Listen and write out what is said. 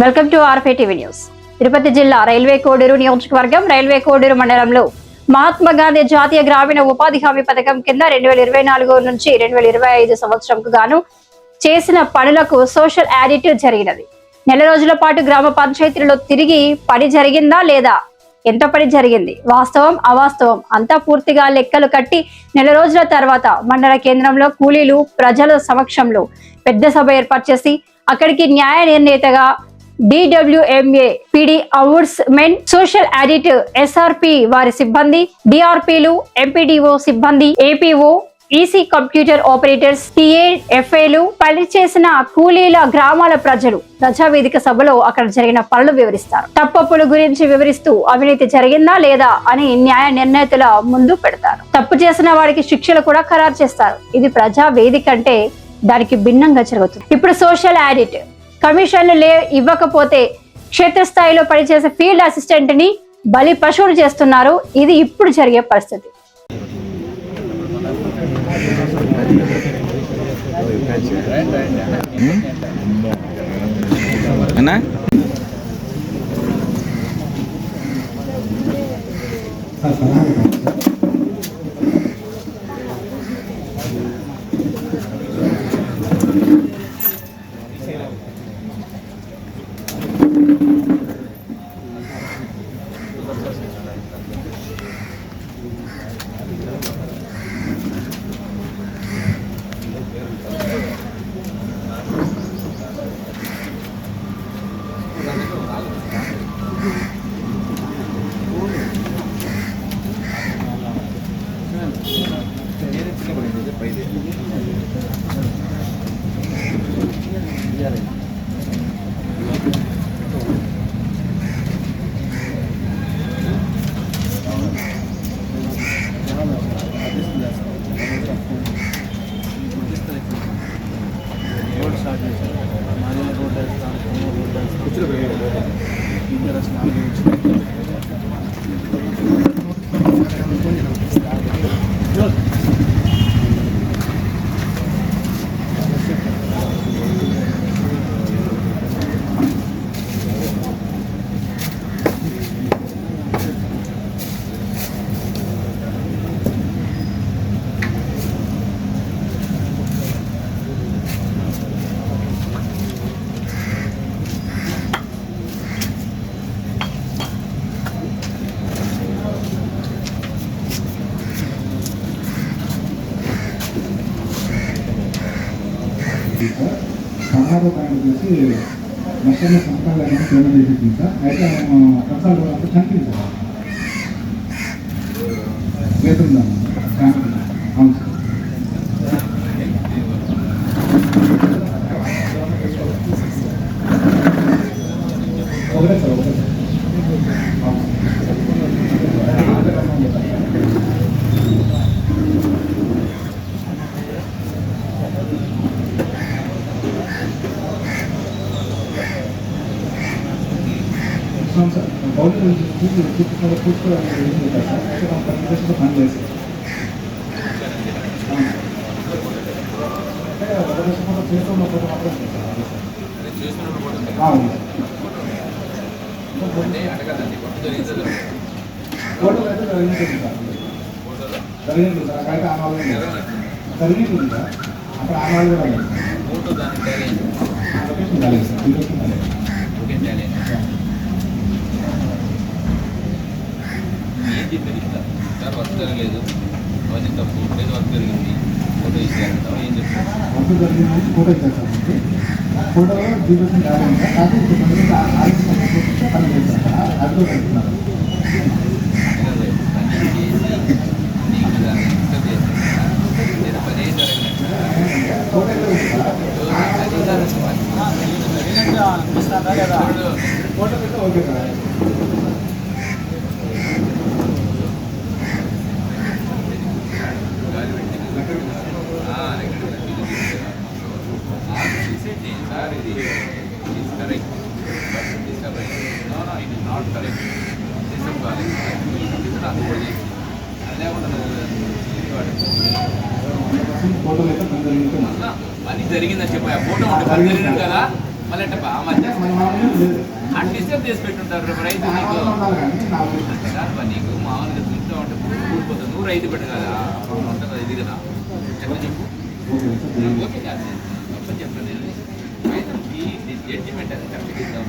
Welcome to ఆర్ఫే TV news. Tirupati జిల్లా railway Koduru నియోజకవర్గం రైల్వే కోడూరు మండలంలో మహాత్మా గాంధీ జాతీయ గ్రామీణ ఉపాధి హామీ పథకం కింద 2024 నుంచి 2025 సంవత్సరంకు గాను చేసిన పనులకు సోషల్ ఆడిట్ జరిగినది. నెల రోజుల పాటు గ్రామ పంచాయతీలలో తిరిగి పని జరిగిందా లేదా, ఎంత పని జరిగింది, వాస్తవం అవాస్తవం అంతా పూర్తిగా లెక్కలు కట్టి నెల రోజుల తర్వాత మండల కేంద్రంలో కూలీలు ప్రజల సమక్షంలో పెద్ద సభ ఏర్పాటు చేసి అక్కడికి న్యాయ నిర్ణేతగా DWMA PD అవార్డ్స్మెన్, సోషల్ ఆడిట్ SRP వారి సిబ్బంది, DRPలు, MPDO సిబ్బంది, APO, EC computer operators, TA, FAలు పనిచేసిన కూలీల గ్రామాల ప్రజలు ప్రజావేదిక సభలో అక్కడ జరిగిన పనులు వివరిస్తారు. తప్పుల గురించి వివరిస్తూ అవినీతి జరిగిందా లేదా అని న్యాయ నిర్ణేతల ముందు పెడతారు. తప్పు చేసిన వారికి శిక్షలు కూడా ఖరారు చేస్తారు. ఇది ప్రజావేదిక అంటే దానికి భిన్నంగా జరుగుతుంది. ఇప్పుడు సోషల్ ఆడిట్ కమిషన్లు ఇవ్వకపోతే క్షేత్రస్థాయిలో పనిచేసే ఫీల్డ్ అసిస్టెంట్ ని బలి పశువులు చేస్తున్నారు. ఇది ఇప్పుడు జరిగే పరిస్థితి. సమారో బ్యాంక్ చేసి మొత్తం సంస్థలు పేమెంట్ చేసేది సార్. అయితే ప్రసాద్ అంతా చనిపోయింది సార్. వేతుందా అవును సార్. ఒకటే సార్ ఒకటే సార్. గవర్నమెంట్ నుంచి కూర్చోడానికి సార్. అయితే మనం ప్రతిదశలో పని చేస్తాం. అంటే ఒక దశ కూడా చేస్తున్న ఫోటో మాత్రం ఫోటో అయితే జరిగింది సార్. జరిగింది సార్. అక్కడైతే ఆనాలు జరిగింది సార్. అక్కడ ఆనాలు కూడా లొకేషన్ కాలేదు సార్. లొకేషన్ కాలేదు. ఏంటి తెలుస్తా సార్, వర్క్ జరగలేదు, అవన్నీ తప్పు, లేదు వర్క్ జరిగింది, ఫోటో ఇచ్చారు, ఏం చెప్తారు? వర్క్ జరిగింది ఫోటో ఇచ్చారు సార్. ఫోటో డివిజన్ కాలేదు సార్. కాదు పని చేస్తారు. అది కూడా పెడుతున్నారు. ఫోటో పెడితే ఓకే సార్. పని జరిగిందని చెప్పా, ఫోటో ఉంటే పని జరిగినట్టు కదా. మళ్ళీ అంటే ఆ మధ్య మన మామూలు లేదు డిస్టర్బ్ చేసి పెట్టుంటారు రైతు నీకు ఉండాలి కానీ నాకు సార్ మరి నీకు మామూలుగా చూస్తూ ఉంటే ఊడిపోతుంది నువ్వు రైతు పెట్టు కదా ఉంటుంది ఇది కదా ఎట్లా చెప్పు ఓకే కాదు అప్పుడు చెప్పండి రైతుకి జడ్జిమెంట్ అది కరెక్ట్గా ఇద్దాం